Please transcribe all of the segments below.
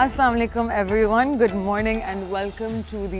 Assalamu alaikum everyone, good morning and welcome to the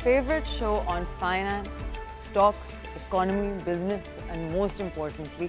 favorite show on finance, stocks, economy, business and most importantly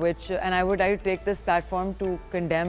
which and I would like to take this platform to condemn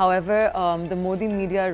However, the Modi media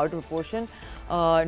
out of proportion.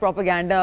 propaganda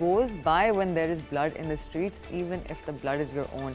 goes by when there is blood in the streets, even if the blood is your own.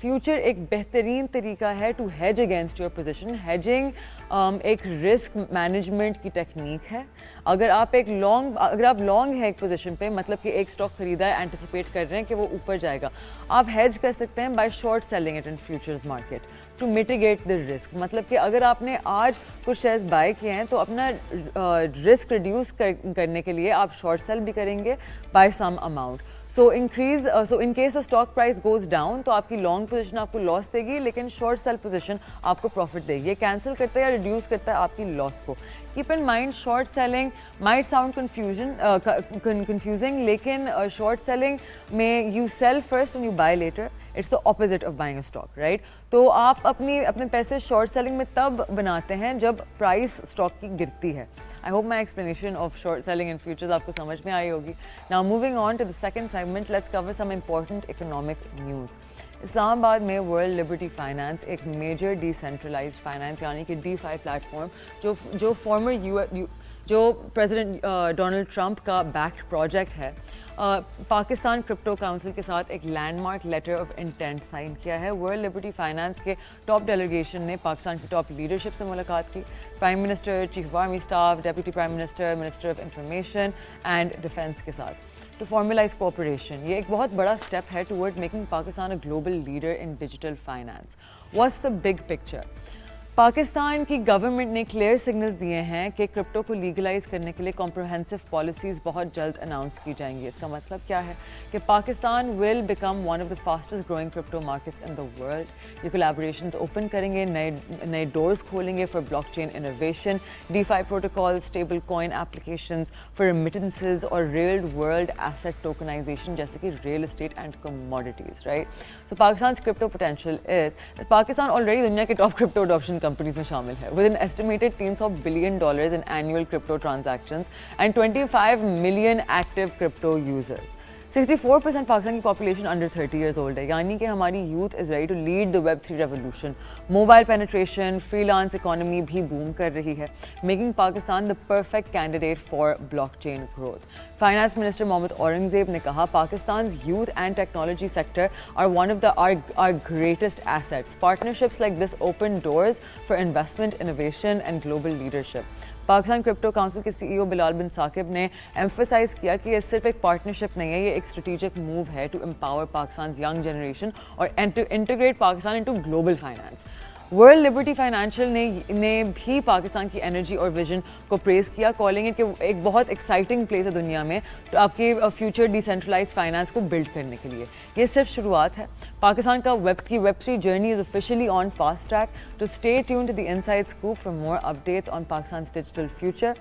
Future ایک بہترین طریقہ ہے to hedge against your position. Hedging ایک risk management کی technique ہے. اگر آپ long ہیں ایک پوزیشن پہ, مطلب کہ ایک اسٹاک خریدا ہے, اینٹیسپیٹ کر رہے ہیں کہ وہ اوپر جائے گا, آپ ہیج کر سکتے ہیں by short selling it in futures market to mitigate the risk. مطلب کہ اگر آپ نے آج کچھ شیئرز بائی کیے ہیں تو اپنا رسک ریڈیوس کرنے کے لیے آپ شارٹ سیل بھی کریں گے by some amount. So in case stock price goes down تو آپ کی لانگ پوزیشن آپ کو لاس دے گی, لیکن شارٹ سیل پوزیشن آپ کو پروفٹ دے گی. یہ کینسل کرتا ہے یا ریڈیوس کرتا ہے آپ کی لاس کو. Keep in mind short selling might sound confusing, لیکن شارٹ سیلنگ میں you sell first and you buy later. It's the opposite of buying a stock, right? تو آپ اپنے پیسے شارٹ سیلنگ میں تب بناتے ہیں جب پرائس اسٹاک کی گرتی ہے. I hope my explanation of short selling in futures آپ کو سمجھ میں آئی ہوگی. Now moving on to the second segment, let's cover some important economic news. Islamabad میں ورلڈ لبرٹی فائنانس, ایک میجر ڈی سینٹرلائزڈ فائنانس یعنی کہ DeFi پلیٹ فارم جو پریزیڈنٹ ڈونلڈ ٹرمپ کا بیکڈ پروجیکٹ ہے, پاکستان کرپٹو کاؤنسل کے ساتھ ایک landmark letter of intent sign کیا ہے. ورلڈ لبرٹی فائنانس کے ٹاپ ڈیلیگیشن نے پاکستان کی ٹاپ لیڈرشپ سے ملاقات کی. Prime minister, chief of army staff, deputy prime minister, minister of information and defence کے ساتھ ٹو فارملائز کوآپریشن. یہ ایک بہت بڑا اسٹیپ ہے towards making Pakistan a global leader in digital finance. What's the big picture? Pakistan کی گورنمنٹ نے clear signals دیے ہیں کہ کرپٹو کو لیگلائز کرنے کے لیے کمپریہنسو پالیسیز بہت جلد اناؤنس کی جائیں گی. اس کا مطلب کیا ہے کہ Pakistan will become one of the fastest growing crypto markets in the world. یہ کولیبوریشنز اوپن کریں گے, نئے ڈورز کھولیں گے for blockchain innovation, DeFi protocol, stablecoin applications for remittances اور ریئل ورلڈ ایسٹ ٹوکنائزیشن جیسے کہ real estate and commodities, right? So پاکستان's crypto potential is Pakistan already دنیا کے ٹاپ کرپٹو اڈاپشن کمپنیز میں شامل ہے with an estimated $300 billion in annual crypto transactions and 25 million active crypto users. 64% Pakistan کی population under 30 years old ہے, یعنی کہ ہماری youth is ready to lead the Web3 revolution. Mobile penetration, freelance economy بھی boom کر رہی ہے, making Pakistan the perfect candidate for blockchain growth. Finance minister Muhammad Aurangzeb نے کہا, Pakistan's youth and technology sector are one of our greatest assets. Partnerships like this open doors for investment, innovation and global leadership. Pakistan crypto council کے CEO بلال بن ثاقب نے emphasize کیا کہ یہ صرف ایک partnership نہیں ہے, یہ ایک اسٹریٹجک موو ہے ٹو امپاور پاکستان's ینگ جنریشن اور integrate Pakistan into global finance. World Liberty financial نے بھی پاکستان کی انرجی اور ویژن کو پریز کیا, کالنگ اٹ کہ ایک بہت ایکسائٹنگ پلیس ہے دنیا میں آپ کے فیوچر ڈی سینٹرلائز فائنانس کو بلڈ کرنے کے لیے. یہ صرف شروعات ہے. پاکستان کا Web3 journey is officially on fast track. To stay tuned to the inside scope for more updates on Pakistan's digital future.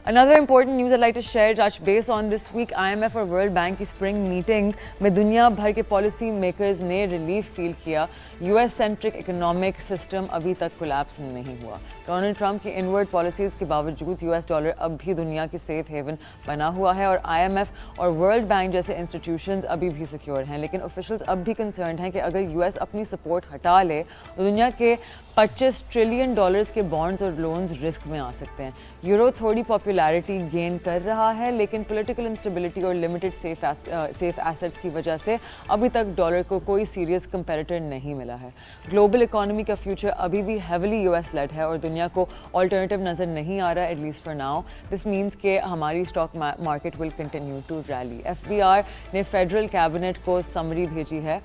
Another important news I'd like to share, touch base on this week. IMF اور World Bank کی spring meetings میں دنیا بھر کے policy makers نے relief feel کیا. US centric economic system ابھی تک collapse نہیں ہوا. ڈونلڈ ٹرمپ کی inward policies کے باوجود US ڈالر اب بھی دنیا کی safe haven بنا ہوا ہے اور IMF اور World Bank جیسے institutions ابھی بھی secure ہیں, لیکن officials اب بھی concerned ہیں کہ اگر US اپنی support ہٹا لے تو دنیا کے $25 ٹریلین کے بانڈز اور لونز رسک میں آ سکتے ہیں. یورو تھوڑی پاپولیرٹی گین کر رہا ہے, لیکن پولیٹیکل انسٹیبلٹی اور لمیٹڈ سیف ایسٹس کی وجہ سے ابھی تک ڈالر کو کوئی سیریس کمپیٹیٹر نہیں ملا ہے. گلوبل اکانومی کا فیوچر ابھی بھی ہیولی US لیڈ ہے اور دنیا کو آلٹرنیٹیو نظر نہیں آ رہا, at least for now. This means کہ ہماری stock market will continue to rally. FBR نے فیڈرل کیبنٹ کو سمری بھیجی ہے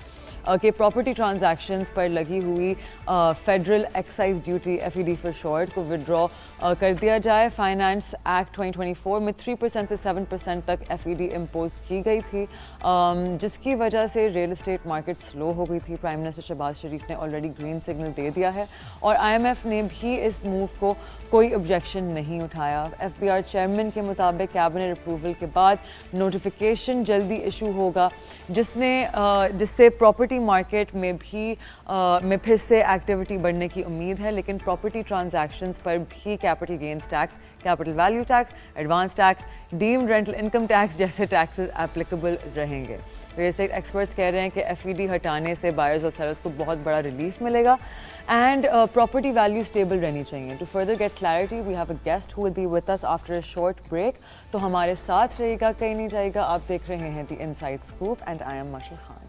کہ پراپرٹی ٹرانزیکشنز پر لگی ہوئی federal excise duty FED for short کو ودرا کر دیا جائے. فائنانس ایکٹ 2024 میں 3% سے 7% تک FED امپوز کی گئی تھی, جس کی وجہ سے ریئل اسٹیٹ مارکیٹ سلو ہو گئی تھی. پرائم منسٹر شہباز شریف نے آلریڈی گرین سگنل دے دیا ہے اور IMF نے بھی اس موو کو کوئی آبجیکشن نہیں اٹھایا. FBR چیئرمین کے مطابق کیبنٹ اپروول کے بعد نوٹیفیکیشن جلدی ایشو ہوگا, جس سے پراپرٹی مارکیٹ میں پھر سے ایکٹیویٹی بڑھنے کی امید ہے, لیکن پراپرٹی ٹرانزیکشنز پر بھی capital gains tax, capital value tax, advance tax, deemed rental income tax جیسے ٹیکسز اپلیکیبل رہیں گے. ریئل اسٹیٹ ایکسپرٹس کہہ رہے ہیں کہ FED ہٹانے سے بائرز اور سیلرز کو بہت بڑا ریلیف ملے گا اینڈ پراپرٹی ویلیو اسٹیبل رہنی چاہیے. To further get clarity we have a guest who will be with us after a short break, تو ہمارے ساتھ رہے گا, کہیں نہیں جائے گا. آپ دیکھ رہے ہیں the inside scope and I am Mishal Khan.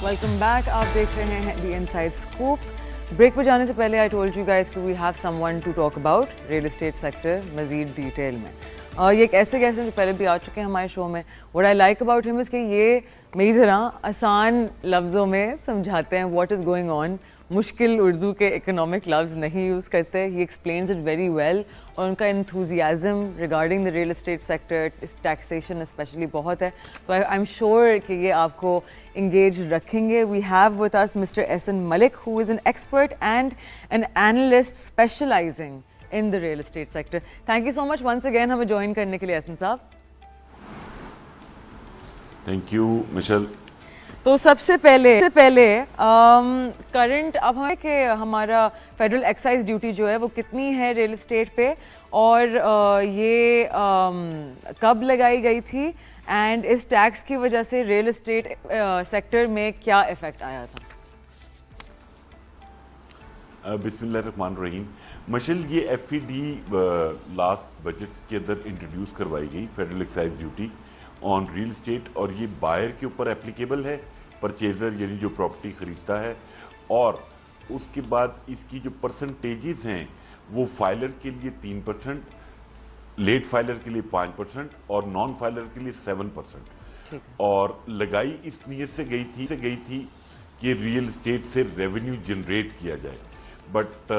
Welcome back. آپ دیکھ رہے ہیں the inside scope. Break پہ جانے سے پہلے آئی ٹولڈ یو گائز کہ we have some one to talk about real estate sector مزید ڈیٹیل میں. یہ ایک ایسے گیسٹ ہیں جو پہلے بھی آ چکے ہیں ہمارے شو میں. وٹ آئی لائک اباؤٹ ہم از کہ یہ میری طرح آسان لفظوں میں سمجھاتے ہیں واٹ از گوئنگ آن. مشکل اردو کے اکنامک لفظ نہیں یوز کرتے. He explains it very well. اور ان کا enthusiasm regarding the real estate sector, taxation especially بہت ہے. تو آئی ایم شیور کہ یہ آپ کو انگیج رکھیں گے. We have with us mister Ahsan Malik who is an expert and an analyst specialising in the real estate sector. Thank you so much once again ہمیں join کرنے کے لیے احسن صاحب. Thank you, Michelle. تو سب سے پہلے کرنٹ اب ہمیں کہ ہمارا فیڈرل ایکسائز ڈیوٹی جو ہے وہ کتنی ہے ریئل اسٹیٹ پہ, اور یہ کب لگائی گئی تھی, اینڈ اس ٹیکس کی وجہ سے ریئل اسٹیٹ سیکٹر میں کیا افیکٹ آیا تھا. بسم اللہ الرحمن الرحیم. مشل, یہ F E D last budget کے اندر انٹروڈیوس کروائی گئی, federal excise duty on real estate, اور یہ بائر کے اوپر اپلیکیبل ہے, پرچیزر یعنی جو پراپرٹی خریدتا ہے. اور اس کے بعد اس کی جو پرسنٹیجز ہیں وہ فائلر کے لیے 3%, لیٹ فائلر کے لیے 5% اور نان فائلر کے لیے 7%. اور لگائی اس نیت سے گئی تھی کہ ریئل اسٹیٹ سے ریونیو جنریٹ کیا جائے. بٹ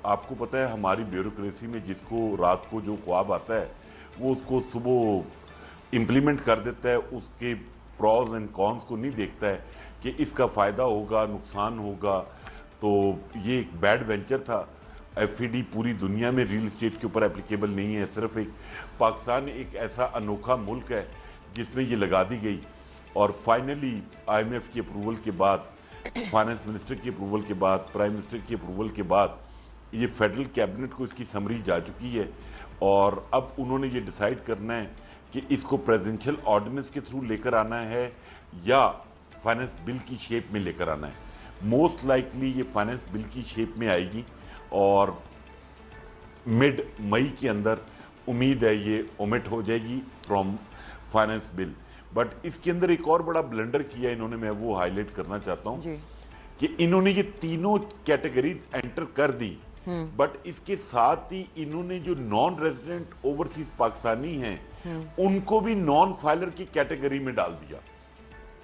آپ کو پتہ ہے ہماری بیوروکریسی میں جس کو رات کو جو خواب آتا ہے وہ اس کو صبح امپلیمنٹ کر دیتا ہے, اس کے پروز اینڈ کونس کو نہیں دیکھتا ہے کہ اس کا فائدہ ہوگا نقصان ہوگا. تو یہ ایک بیڈ وینچر تھا. ایف ای ڈی پوری دنیا میں ریئل اسٹیٹ کے اوپر اپلیکیبل نہیں ہے, صرف ایک پاکستان ایک ایسا انوکھا ملک ہے جس میں یہ لگا دی گئی. اور فائنلی آئی ایم ایف کی اپروول کے بعد, فائنانس منسٹر کی اپروول کے بعد, پرائم منسٹر کی اپروول کے بعد یہ فیڈرل کیبنٹ کو اس کی سمری جا چکی ہے. اور اب انہوں نے یہ ڈیسائیڈ کرنا ہے کہ اس کو پریزیڈنشل آرڈیننس کے تھرو لے کر آنا ہے یا فائنانس بل کی شیپ میں لے کر آنا ہے. موسٹ لائکلی یہ فائنانس بل کی شیپ میں آئے گی, اور مڈ مئی کے اندر امید ہے یہ اومٹ ہو جائے گی فرام فائنانس بل. بٹ اس کے اندر ایک اور بڑا بلنڈر کیا انہوں نے, میں وہ ہائی لائٹ کرنا چاہتا ہوں کہ انہوں نے یہ تینوں کیٹیگریز انٹر کر دی, بٹ اس کے ساتھ ہی انہوں نے جو نان ریزیڈنٹ اوورسیز پاکستانی ہیں ان کو بھی نان فائلر کی کیٹیگری میں ڈال دیا.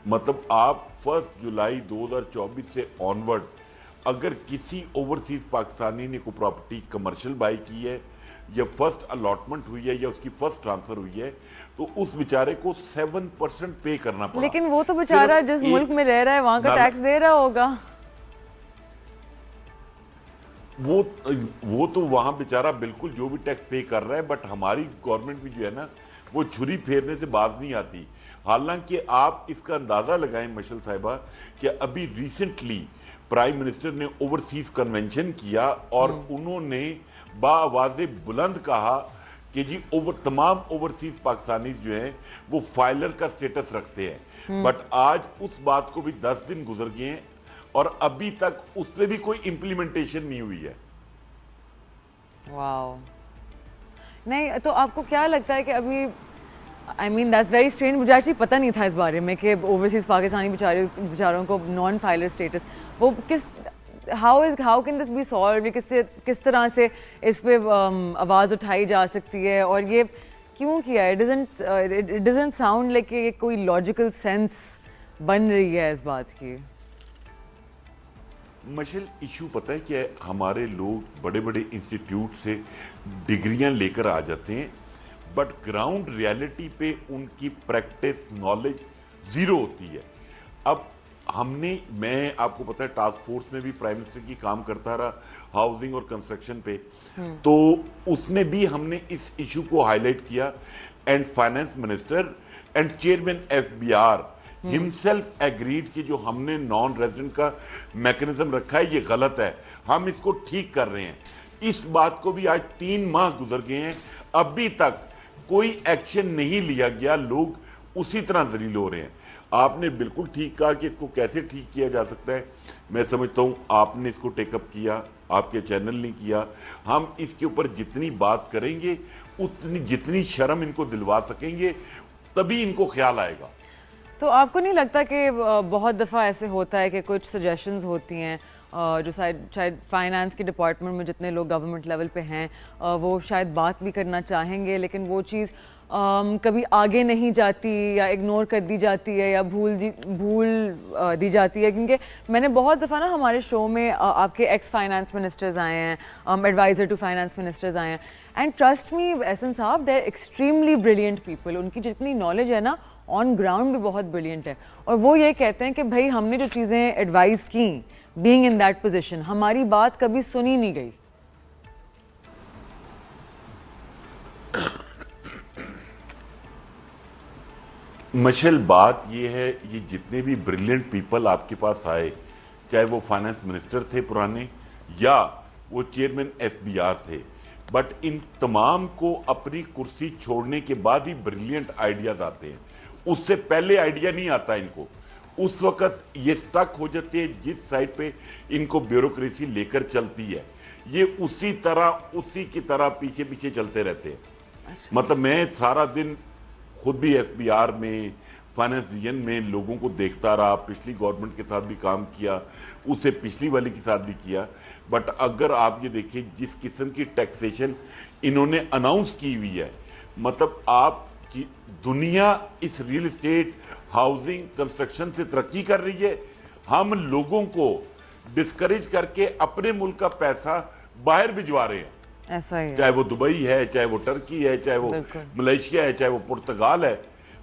مطلب آپ 1 جولائی 2024 سے آنورڈ اگر کسی اوورسیز پاکستانی نے کوئی پراپرٹی کمرشل بائی کی ہے یا فرسٹ الاٹمنٹ ہوئی ہے یا اس کی فرسٹ ٹرانسفر ہوئی ہے تو اس بیچارے کو 7% پے کرنا پڑا. لیکن وہ تو بیچارہ جس ملک میں رہ رہا ہے وہاں کا ٹیکس دے رہا ہوگا. وہ تو وہاں بیچارہ بالکل جو بھی ٹیکس پے کر رہا ہے, بٹ ہماری گورنمنٹ بھی جو ہے نا وہ چھری پھیرنے سے باز نہیں آتی. حالانکہ آپ اس کا اندازہ لگائیں مشل صاحبہ کہ ابھی ریسنٹلی پرائم منسٹر نے اوورسیز کنونشن کیا اور انہوں نے بآواز بلند کہا کہ جی تمام اوورسیز پاکستانیز جو ہیں وہ فائلر کا سٹیٹس رکھتے ہیں. بٹ آج اس بات کو بھی 10 دن گزر گئے ہیں اور ابھی تک اس پہ بھی کوئی امپلیمنٹیشن نہیں ہوئی ہے. واو. نہیں تو آپ کو کیا لگتا ہے کہ ابھی آئی مین دیٹس ویری اسٹرینج, مجھے ایکچولی پتہ نہیں تھا اس بارے میں کہ اوورسیز پاکستانی بیچاروں کو نان فائلر اسٹیٹس وہ کس how can this be solve, کس طرح سے اس پہ آواز اٹھائی جا سکتی ہے, اور یہ کیوں کیا ہے. اٹ ڈزنٹ ساؤنڈ لائک کہ یہ کوئی لاجیکل سینس بن رہی ہے اس بات کی. مشل ایشو پتہ ہے کہ ہمارے لوگ بڑے بڑے انسٹیٹیوٹ سے ڈگریاں لے کر آ جاتے ہیں, بٹ گراؤنڈ ریالٹی پہ ان کی پریکٹس نالج زیرو ہوتی ہے. اب میں آپ کو پتہ ہے ٹاسک فورس میں بھی پرائم منسٹر کی کام کرتا رہا ہاؤسنگ اور کنسٹرکشن پہ, تو اس میں بھی ہم نے اس ایشو کو ہائی لائٹ کیا, and finance minister and chairman F B R himself agreed کہ جو ہم نے نان ریزیڈنٹ کا میکنزم رکھا ہے یہ غلط ہے, ہم اس کو ٹھیک کر رہے ہیں. اس بات کو بھی آج 3 ماہ گزر گئے ہیں, ابھی تک کوئی ایکشن نہیں لیا گیا, لوگ اسی طرح ذلیل ہو رہے ہیں. آپ نے بالکل ٹھیک کہا کہ اس کو کیسے ٹھیک کیا جا سکتا ہے. میں سمجھتا ہوں آپ نے اس کو ٹیک اپ کیا, آپ کے چینل نے کیا. ہم اس کے اوپر جتنی بات کریں گے اتنی جتنی شرم ان کو دلوا سکیں گے تبھی ان کو خیال آئے گا. تو آپ کو نہیں لگتا کہ بہت دفعہ ایسے ہوتا ہے کہ کچھ سجیشنز ہوتی ہیں جو شاید فائنانس کے ڈپارٹمنٹ میں جتنے لوگ گورنمنٹ لیول پہ ہیں وہ شاید بات بھی کرنا چاہیں گے لیکن وہ چیز کبھی آگے نہیں جاتی یا اگنور کر دی جاتی ہے یا بھول دی جاتی ہے؟ کیونکہ میں نے بہت دفعہ نا ہمارے شو میں آپ کے ایکس فائنانس منسٹرز آئے ہیں, ایڈوائزر ٹو فائنانس منسٹرز آئے ہیں, اینڈ ٹرسٹ می احسن صاحب they are extremely brilliant people. ان کی جتنی نالج ہے نا آن گراؤنڈ بھی بہت بریلینٹ ہے, اور وہ یہ کہتے ہیں کہ بھائی ہم نے جو چیزیں ایڈوائز کیں بینگ ان دیٹ پوزیشن ہماری بات کبھی سنی نہیں گئی. مشل بات یہ ہے, یہ جتنے بھی بریلینٹ پیپل آپ کے پاس آئے, چاہے وہ فائنانس منسٹر تھے پرانے یا وہ چیئرمین ایف بی آر تھے, بٹ ان تمام کو اپنی کرسی چھوڑنے کے بعد ہی بریلینٹ آئیڈیاز آتے ہیں. اس سے پہلے آئیڈیا نہیں آتا ان کو. اس وقت یہ سٹک ہو جاتے ہیں جس سائڈ پہ ان کو بیوروکریسی لے کر چلتی ہے, یہ اسی کی طرح پیچھے پیچھے چلتے رہتے ہیں. مطلب میں سارا دن خود بھی ایف بی آر میں فائنانس ڈویژن میں لوگوں کو دیکھتا رہا, پچھلی گورنمنٹ کے ساتھ بھی کام کیا, اس سے پچھلی والی کے ساتھ بھی کیا, بٹ اگر آپ یہ دیکھیں جس قسم کی ٹیکسیشن انہوں نے اناؤنس کی ہوئی ہے, مطلب آپ کی دنیا اس ریل اسٹیٹ ہاؤسنگ کنسٹرکشن سے ترقی کر رہی ہے, ہم لوگوں کو ڈسکریج کر کے اپنے ملک کا پیسہ باہر بھجوا رہے ہیں. ایسا ہی چاہے وہ دبئی ہے, چاہے وہ ٹرکی ہے, چاہے وہ ملیشیا ہے, چاہے وہ پرتگال ہے.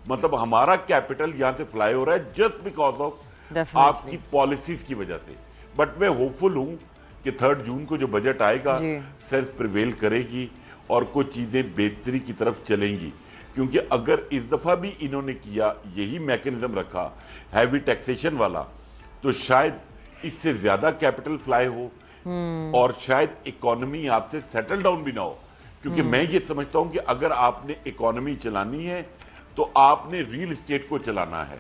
مطلب ہمارا کیپٹل یہاں سے فلائی ہو رہا ہے جسٹ بیکاز آف آپ کی پالیسیز کی وجہ سے. بٹ میں ہوپفل ہوں کہ 3 جون کو جو بجٹ آئے گا سینس پریویل کرے گی اور کچھ چیزیں بہتری کی طرف چلیں گی, کیونکہ اگر اس دفعہ بھی انہوں نے کیا یہی میکنزم رکھا ہیوی ٹیکسیشن والا, تو شاید اس سے زیادہ کیپٹل فلائی ہو اور شاید اکانومی آپ سے سیٹل ڈاؤن بھی نہ ہو. کیونکہ میں یہ سمجھتا ہوں کہ اگر آپ نے اکانومی چلانی ہے تو آپ نے ریل اسٹیٹ کو چلانا ہے.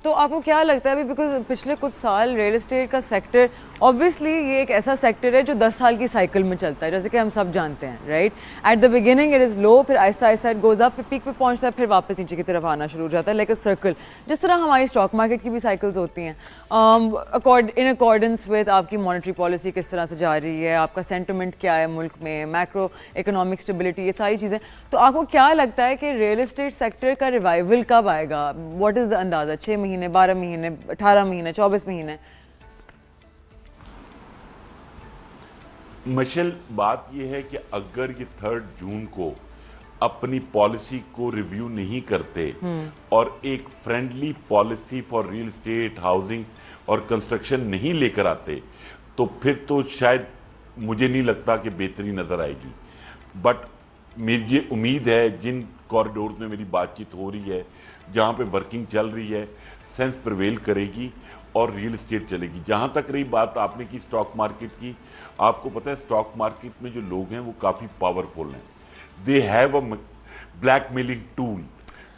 تو آپ کو کیا لگتا ہے ابھی, بیکاز پچھلے کچھ سال ریل اسٹیٹ کا سیکٹر اوبویسلی یہ ایک ایسا سیکٹر ہے جو 10 سال کی سائیکل میں چلتا ہے, جیسے کہ ہم سب جانتے ہیں, right. At the beginning it is love, پھر آہستہ آہستہ اٹ گوز اپ, پھر پیک پہ پہنچتا ہے, پھر واپس نیچے کی طرف آنا شروع ہو جاتا ہے لائک اے سرکل. جس طرح ہماری اسٹاک مارکیٹ کی بھی سائیکلز ہوتی ہیں ان اکارڈنس ود آپ کی مانیٹری پالیسی کس طرح سے جا رہی ہے, آپ کا سینٹیمنٹ کیا ہے ملک میں, میکرو اکنامک اسٹیبلٹی, یہ ساری چیزیں. تو آپ کو کیا لگتا ہے کہ ریل اسٹیٹ سیکٹر کا ریوائول کب آئے گا؟ واٹ از دا اندازہ, 6 مہینے, 12 مہینے, 18 مہینے, 24 مہینے؟ مشل بات یہ ہے کہ اگر یہ 3 جون کو اپنی پالیسی کو ریویو نہیں کرتے اور ایک friendly policy for real estate housing اور کنسٹرکشن نہیں لے کر آتے, تو پھر تو شاید مجھے نہیں لگتا کہ بہتری نظر آئے گی. بٹ میری یہ امید ہے جن کوریڈورز میں میری بات چیت ہو رہی ہے, جہاں پہ ورکنگ چل رہی ہے, سینس پریویل کرے گی اور ریل اسٹیٹ چلے گی. جہاں تک رہی بات آپ نے کی اسٹاک مارکیٹ کی, آپ کو پتہ ہے اسٹاک مارکیٹ میں جو لوگ ہیں وہ کافی پاورفل ہیں. They have a blackmailing tool.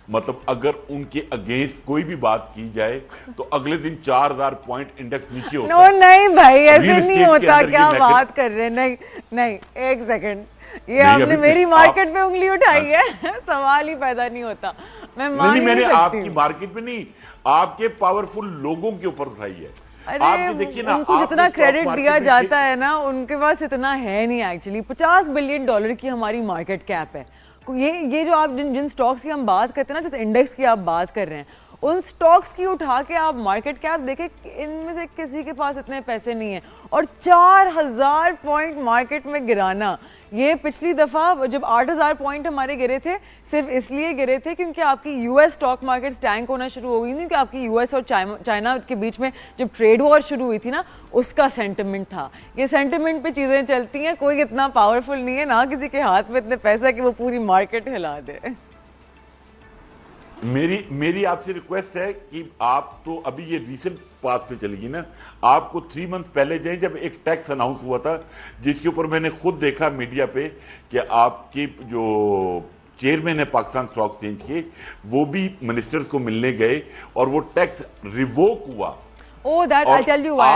مطلب اگر ان کے اگینسٹ کوئی بھی بات کی جائے تو اگلے دن 4000 پوائنٹ انڈیکس نیچے ہوتا ہے. نہیں بھائی ایسے نہیں ہوتا, کیا بات کر رہے ہیں. نہیں ایک سیکنڈ, یہ آپ نے میری مارکیٹ پہ انگلی اٹھائی ہے, سوال ہی پیدا نہیں ہوتا. میں نے آپ کی مارکیٹ پہ نہیں, آپ کے پاورفل لوگوں کے اوپر اٹھائی ہے. ان کو جتنا کریڈٹ دیا جاتا ہے نا ان کے پاس اتنا ہے نہیں. ایکچولی $50 بلین کی ہماری مارکیٹ کیپ ہے. یہ جو آپ جن سٹاکس کی ہم بات کرتے ہیں نا, جس انڈیکس کی آپ بات کر رہے ہیں, ان سٹاکس کی اٹھا کے آپ مارکیٹ کیپ دیکھیں, ان میں سے کسی کے پاس اتنے پیسے نہیں ہیں. اور 4000 پوائنٹ مارکیٹ میں گرانا, یہ پچھلی دفعہ جب 8000 پوائنٹ ہمارے گرے تھے صرف اس لیے گرے تھے کیونکہ آپ کی U S stock market tank ہونا شروع ہو گئی تھی, کیونکہ آپ کی یو ایس اور چائنا کے بیچ میں جب ٹریڈ وار شروع ہوئی تھی نا, اس کا سینٹیمنٹ تھا. یہ سینٹیمنٹ پہ چیزیں چلتی ہیں, کوئی اتنا پاورفل نہیں ہے, نہ کسی کے ہاتھ میں اتنے پیسہ ہے کہ وہ پوری مارکیٹ ہلا دے. میری آپ سے ریکویسٹ ہے کہ آپ تو ابھی یہ ریسنٹ پاس پہ چلے گی نا, آپ کو 3 منتھس پہلے جائیں جب ایک ٹیکس اناؤنس ہوا تھا جس کے اوپر میں نے خود دیکھا میڈیا پہ کہ آپ کی جو چیئرمین ہے پاکستان اسٹاک ایکسچینج کے, وہ بھی منسٹرز کو ملنے گئے اور وہ ٹیکس ریووک ہوا. Oh, that I'll tell you why.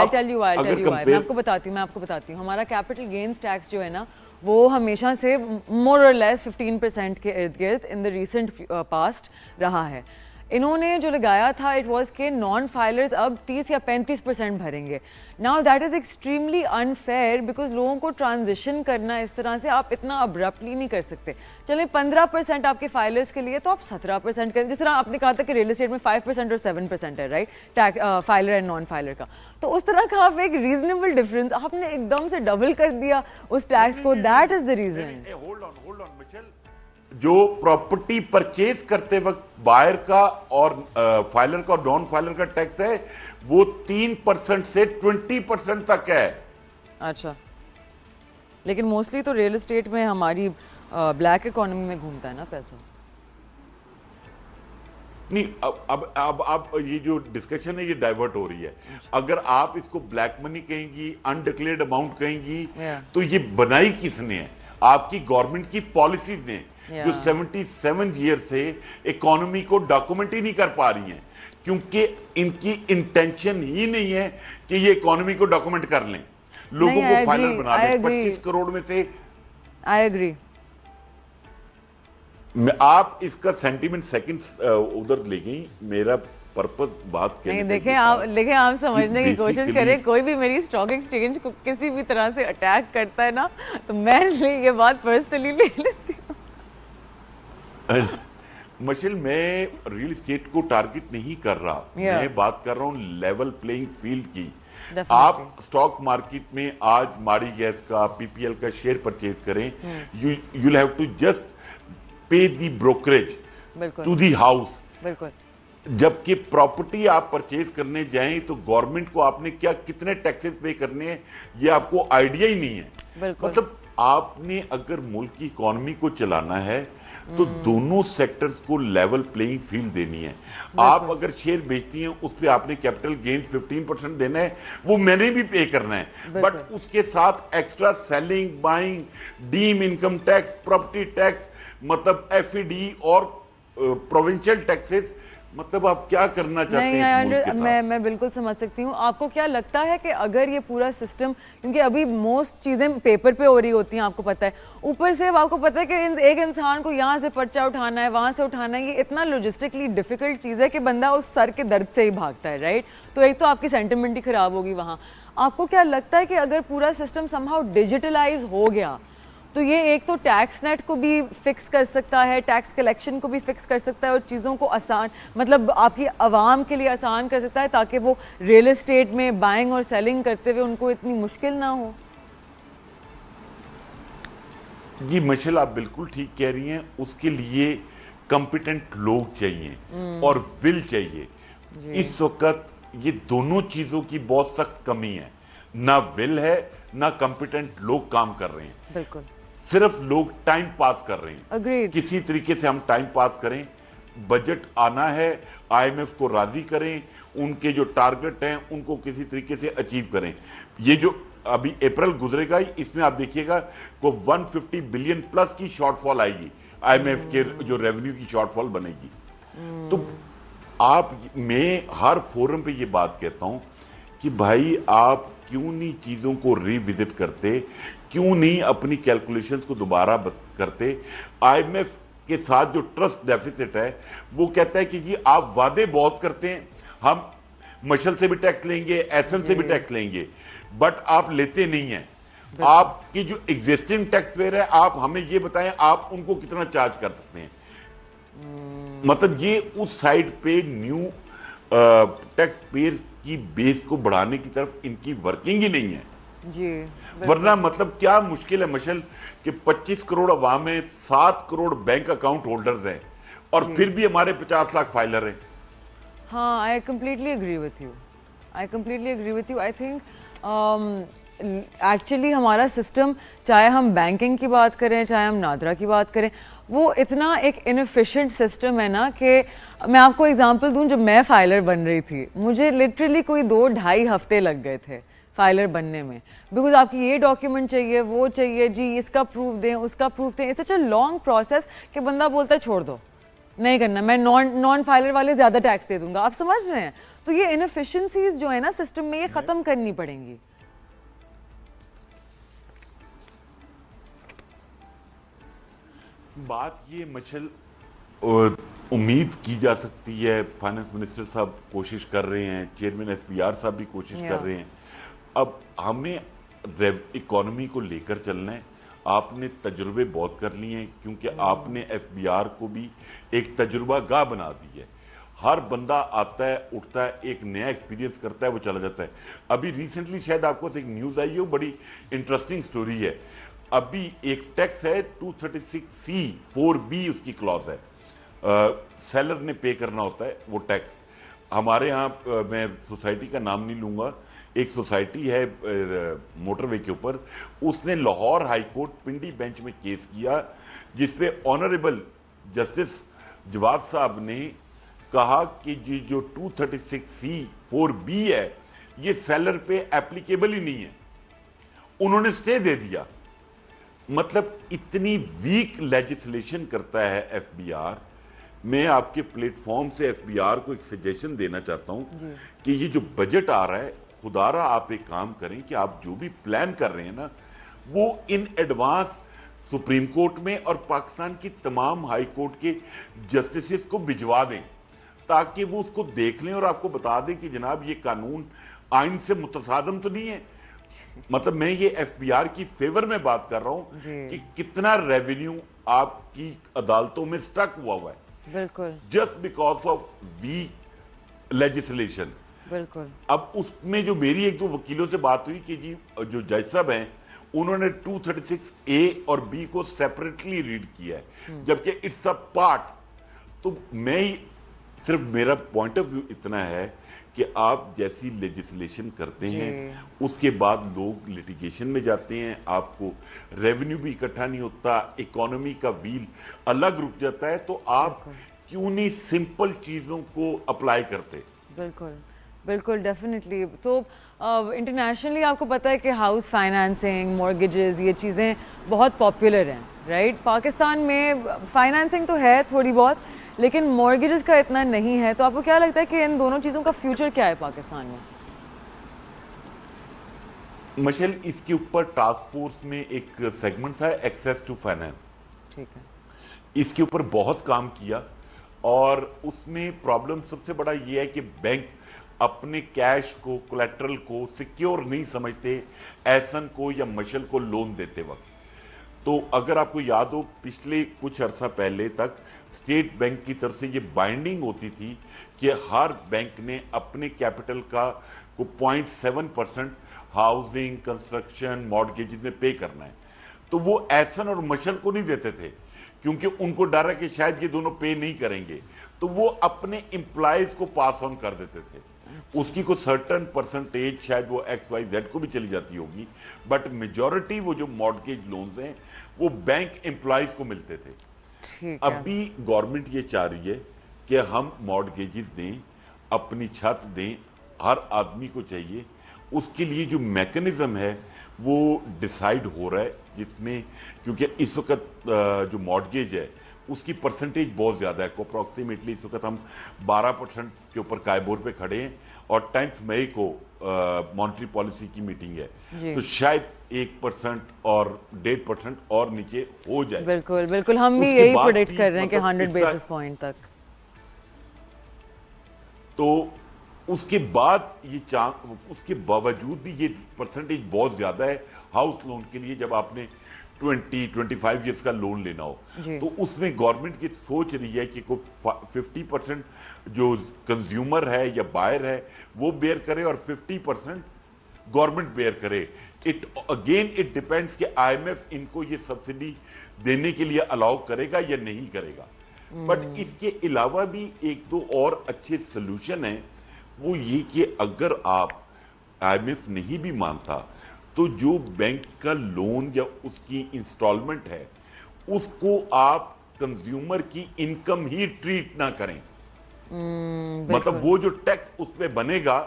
میں آپ کو بتاتی ہوں. ہمارا کیپٹل گینز ٹیکس جو ہے نا, وہ ہمیشہ سے مور اور لیس 15% کے ارد گرد ان دا ریسنٹ پاسٹ رہا ہے. انہوں نے جو لگایا تھا اٹ واز کہ نان فائلرز اب 30 یا 35% بھریں گے. Now that is extremely unfair because لوگوں کو ٹرانزیشن کرنا اس طرح سے آپ اتنا ابرپٹلی نہیں کر سکتے. چلیں 15% آپ کے فائلرز کے لیے تو آپ 17% کریں, جس طرح آپ نے کہا تھا کہ ریل اسٹیٹ میں 5% اور 7% ہے right, filer and non filer کا. تو اس طرح کا آپ ایک ریزنیبل ڈفرینس آپ نے ایک دم سے ڈبل کر دیا اس ٹیکس کو. That is the reason. جو پراپرٹی پرچیز کرتے وقت بائر کا اور فائلر کا اور نان فائلر کا ٹیکس ہے وہ 3% سے 20% تک ہے. اچھا, لیکن موسٹلی تو ریل اسٹیٹ میں ہماری بلیک اکانومی میں گھومتا ہے نا پیسہ. نہیں, اب یہ جو ڈسکشن ہے یہ ڈائیورٹ ہو رہی ہے. اگر آپ اس کو بلیک منی کہیں گی, انڈکلیئرڈ اماؤنٹ کہیں گی, تو یہ بنائی کس نے ہے؟ آپ کی گورنمنٹ کی پالیسیز نے جو 77 ایئر سے اکانومی کو ڈاکومنٹ ہی نہیں کر پا رہی ہیں, کیونکہ ان کی انٹینشن ہی نہیں ہے کہ یہ اکانومی کو ڈاکومنٹ کر لیں, لوگوں کو فائنل بنا لیں. 25 کروڑ میں سے آئی ایگری. آپ اس کا سینٹیمنٹ سیکنڈ ادھر لے گئی, میرا پرپس بات نہیں. دیکھیں آپ سمجھنے کی کوشش کریں, کوئی بھی میری اسٹاک ایکسچینج کو کسی بھی طرح سے اٹیک کرتا ہے نا تو میں یہ بات پرسنلی لے لیتی ہوں. مشل, میں ریل اسٹیٹ کو ٹارگٹ نہیں کر رہا, میں بات کر رہا ہوں لیول پلینگ فیلڈ کی. آپ اسٹاک مارکیٹ میں آج ماڑی گیس کا, پی پی ایل کا شیئر پرچیز کریں, you have to just pay the brokerage to the house. بالکل. جبکہ پراپرٹی آپ پرچیز کرنے جائیں تو گورنمنٹ کو آپ نے کتنے ٹیکسز پے کرنے ہیں یہ آپ کو آئیڈیا ہی نہیں ہے. مطلب آپ نے اگر ملک کی اکانومی کو چلانا ہے تو دونوں سیکٹرز کو لیول پلینگ فیلڈ دینی ہے. آپ اگر شیئر بیچتی ہیں اس پہ آپ نے کیپٹل گینز 15% دینا ہے, وہ میں نے بھی پے کرنا ہے, بٹ اس کے ساتھ extra selling, buying, deem income tax, property tax, مطلب ایف ای ڈی اور پروونشل ٹیکسز, مطلب آپ کیا کرنا چاہتے ہیں اس ملک کے ساتھ؟ میں بالکل سمجھ سکتی ہوں. آپ کو کیا لگتا ہے کہ اگر یہ پورا سسٹم, کیونکہ ابھی موسٹ چیزیں پیپر پہ ہو رہی ہوتی ہیں آپ کو پتہ ہے, اوپر سے آپ کو پتہ ہے کہ ایک انسان کو یہاں سے پرچہ اٹھانا ہے, وہاں سے اٹھانا ہے, یہ اتنا لوجسٹکلی ڈیفیکلٹ چیز ہے کہ بندہ اس سر کے درد سے ہی بھاگتا ہے رائٹ. تو ایک تو آپ کی سینٹیمنٹ ہی خراب ہوگی وہاں. آپ کو کیا لگتا ہے کہ اگر پورا سسٹم سم ہاؤ ڈیجیٹلائز ہو گیا تو یہ ایک تو ٹیکس نیٹ کو بھی فکس کر سکتا ہے, ٹیکس کلیکشن کو بھی فکس کر سکتا ہے, اور چیزوں کو آسان, مطلب آپ کی عوام کے لیے آسان کر سکتا ہے تاکہ وہ ریل اسٹیٹ میں بائنگ اور سیلنگ کرتے ہوئے ان کو اتنی مشکل نہ ہو. جی مشل, آپ بالکل ٹھیک کہہ رہی ہیں. اس کے لیے کمپیٹنٹ لوگ چاہیے اور ول چاہیے. اس وقت یہ دونوں چیزوں کی بہت سخت کمی ہے, نہ ول ہے نہ کمپیٹنٹ لوگ کام کر رہے ہیں. بالکل. صرف لوگ ٹائم پاس کر رہے ہیں. Agreed. کسی طریقے سے ہم ٹائم پاس کریں, بجٹ آنا ہے, آئی ایم ایف کو راضی کریں, ان کے جو ٹارگٹ ہیں ان کو کسی طریقے سے اچیو کریں. یہ جو ابھی اپریل گزرے گا اس میں آپ دیکھیے گا کو 150 بلین پلس کی شارٹ فال آئے گی, آئی ایم ایف کے جو ریونیو کی شارٹ فال بنے گی. تو میں ہر فورم پہ یہ بات کہتا ہوں کہ بھائی آپ کیوں نہیں چیزوں کو ری وزٹ کرتے, کیوں نہیں اپنی کیلکولیشنز کو دوبارہ کرتے. آئی ایم ایف کے ساتھ جو ٹرسٹ ڈیفیسٹ ہے وہ کہتا ہے کہ جی آپ وعدے بہت کرتے ہیں, ہم مشل سے بھی ٹیکس لیں گے, ایسن سے بھی ٹیکس لیں گے, بٹ آپ لیتے نہیں ہیں. آپ کی جو ایگزسٹنگ ٹیکس پیئر ہے آپ ہمیں یہ بتائیں آپ ان کو کتنا چارج کر سکتے ہیں. مطلب یہ اس سائڈ پہ نیو ٹیکس پیئر کی بیس کو بڑھانے کی طرف ان کی ورکنگ ہی نہیں ہے. جی ورنہ مطلب کیا مشکل ہے مشل کہ 25 کروڑ عوام ہیں, 7 کروڑ بینک اکاؤنٹ ہولڈرز ہیں, اور پھر بھی ہمارے 50 لاکھ فائلر ہیں. ہاں, I completely agree with you. I think actually ہمارا سسٹم, چاہے ہم بینکنگ کی بات کریں, چاہے ہم نادرا کی بات کریں, وہ اتنا ایک انفیشینٹ سسٹم ہے نا کہ میں آپ کو ایگزامپل دوں. جب میں فائلر بن رہی تھی مجھے لٹرلی کوئی 2-2.5 ہفتے لگ گئے تھے فائلر بننے میں, بیکاز آپ کی یہ ڈاکیومنٹ چاہیے, وہ چاہیے, جی اس کا پروف دیں, اس کا پروف دیں. It's such a long process کہ بندہ بولتا ہے چھوڑ دو, نہیں کرنا, میں نان فائلر والے زیادہ ٹیکس دے دوں گا. آپ سمجھ رہے ہیں؟ تو یہ انفیشنسیز جو ہے نا سسٹم میں, یہ ختم کرنی پڑیں گی. بات یہ مشل اور امید کی جا سکتی ہے، فائنانس منسٹر صاحب کوشش کر رہے ہیں، چیئرمین ایف بی آر صاحب بھی کوشش کر رہے ہیں. اب ہمیں اکانومی کو لے کر چلنا ہے. آپ نے تجربے بہت کر لیے ہیں کیونکہ آپ نے ایف بی آر کو بھی ایک تجربہ گاہ بنا دی ہے. ہر بندہ آتا ہے، اٹھتا ہے، ایک نیا ایکسپیرینس کرتا ہے، وہ چلا جاتا ہے. ابھی ریسنٹلی شاید آپ کو ایک نیوز آئی ہے، وہ بڑی انٹرسٹنگ سٹوری ہے. ابھی ایک ٹیکس ہے 236C(4)(b) اس کی کلاس ہے، سیلر نے پے کرنا ہوتا ہے وہ ٹیکس. ہمارے ہاں میں سوسائٹی کا نام نہیں لوں گا، ایک سوسائٹی ہے موٹر وے کے اوپر، اس نے Lahore high court Pindi bench میں کیس کیا جس پہ آنریبل جسٹس جواد صاحب نے کہا کہ جو 236C(4)(b) ہے یہ سیلر پہ ایپلیکیبل ہی نہیں ہے. انہوں نے سٹے دے دیا. مطلب اتنی ویک لیجسلیشن کرتا ہے ایف بی آر. میں آپ کے پلیٹ فارم سے ایف بی آر کو ایک سجیشن دینا چاہتا ہوں کہ یہ جو بجٹ آ رہا ہے، خدا را آپ ایک کام کریں کہ آپ جو بھی پلان کر رہے ہیں نا وہ ان ایڈوانس سپریم کورٹ میں اور پاکستان کی تمام ہائی کورٹ کے جسٹسز کو بھجوا دیں تاکہ وہ اس کو دیکھ لیں اور آپ کو بتا دیں کہ جناب یہ قانون آئین سے متصادم تو نہیں ہے. مطلب میں یہ ایف بی آر کی فیور میں بات کر رہا ہوں کہ کتنا ریونیو آپ کی عدالتوں میں سٹک ہوا ہے بالکل just because of weak legislation. بالکل. اب اس میں جو میری ایک دو وکیلوں سے بات ہوئی کہ جی جو جج صاحب ہیں انہوں نے 236A اور B کو سیپریٹلی ریڈ کیا ہے جبکہ اٹس اے پارٹ. تو میں صرف میرا پوائنٹ آف ویو اتنا ہے کہ آپ جیسی لیجسلیشن کرتے ہیں اس کے بعد لوگ لیٹیگیشن میں جاتے ہیں، آپ کو ریونیو بھی اکٹھا نہیں ہوتا، اکانومی کا ویل الگ رک جاتا ہے. تو آپ کیوں نہیں سمپل چیزوں کو اپلائی کرتے؟ بالکل بالکل ڈیفینیٹلی. تو انٹرنیشنلی آپ کو پتہ ہے کہ ہاؤس فائنانسنگ، مورگیجز، یہ چیزیں بہت پاپولر ہیں رائٹ. پاکستان میں فائنانسنگ تو ہے تھوڑی بہت لیکن مورگیجز کا اتنا نہیں ہے. تو آپ کو کیا لگتا ہے کہ ان دونوں چیزوں کا فیوچر کیا ہے پاکستان میں؟ مشل اس کے اوپر ٹاسک فورس میں ایک سیگمنٹ تھا ایکسیس ٹو فائنانس، ٹھیک ہے. اس کے اوپر بہت کام کیا اور اس میں پرابلم سب سے بڑا یہ ہے کہ بینک اپنے کیش کو، کولیٹرل کو سیکیور نہیں سمجھتے ایسن کو یا مشل کو لون دیتے وقت. تو اگر آپ کو یاد ہو پچھلے کچھ عرصہ پہلے تک اسٹیٹ بینک کی طرف سے یہ بائنڈنگ ہوتی تھی کہ ہر بینک نے اپنے کیپٹل کا 0.7% ہاؤسنگ، کنسٹرکشن، مارٹگیجز میں پے کرنا ہے. تو وہ ایسن اور مشل کو نہیں دیتے تھے کیونکہ ان کو ڈر ہے کہ شاید یہ دونوں پے نہیں کریں گے. تو وہ اپنے امپلائیز کو پاس آن کر دیتے تھے. اس کی کوئی سرٹن پرسنٹیج شاید وہ XYZ کو بھی چلی جاتی ہوگی بٹ میجورٹی وہ جو مارٹگیج لونز ہیں وہ بینک امپلائیز کو ملتے تھے. ابھی گورنمنٹ یہ چاہ رہی ہے کہ ہم مارٹگیجز دیں، اپنی چھت دیں، ہر آدمی کو چاہیے. اس کے لیے جو میکنزم ہے وہ ڈیسائیڈ ہو رہا ہے جس میں کیونکہ اس وقت جو مارٹگیج ہے اس کی پرسنٹیج بہت زیادہ ہے. اپروکسیمیٹلی اس وقت ہم 12% کے اوپر قائبور پہ کھڑے ہیں اور 10 مئی کو مانیٹری پالیسی کی میٹنگ ہے تو شاید 1% اور 1.5% اور نیچے ہو جائے. بالکل بالکل ہم بھی یہی پریڈکٹ کر رہے ہیں کہ 100 بیسس پوائنٹ تک. تو اس کے بعد اس کے باوجود بھی یہ پرسنٹیج بہت زیادہ ہے ہاؤس لون کے لیے جب آپ نے 20-25 ایئرس کا لون لینا ہو. تو اس میں گورنمنٹ کی سوچ رہی ہے کہ 50% جو کنزیومر ہے یا بائر ہے وہ بیئر کرے اور 50% گورنمنٹ بیئر کرے. اگین اٹ ڈیپینڈس کہ IMF ان کو یہ سبسڈی دینے کے لیے الاؤ کرے گا یا نہیں کرے گا. بٹ اس کے علاوہ بھی ایک دو اور اچھے سلوشن ہیں. وہ یہ کہ اگر آپ IMF نہیں بھی مانتا تو جو بینک کا لون یا اس کی انسٹالمنٹ ہے اس کو آپ کنزیومر کی انکم ہی ٹریٹ نہ کریں. مطلب وہ جو ٹیکس اس پہ بنے گا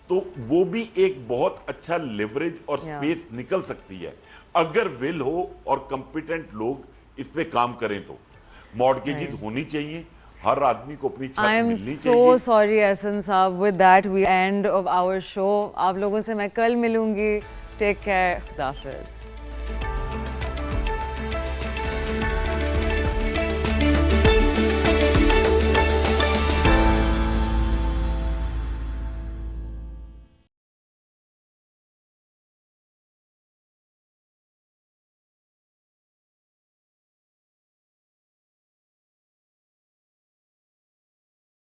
تو وہ بھی ایک بہت اچھا لیوریج اور سپیس نکل سکتی ہے اگر ول ہو اور کمپیٹنٹ لوگ اس پہ کام کریں. تو مارٹگیجز ہونی چاہیے، ہر آدمی کو اپنی چھت ملنی چاہیے. I'm so sorry احسن صاحب, with that we end of our show. آپ لوگوں سے میں کل ملوں گی. Take care. خدا حافظ.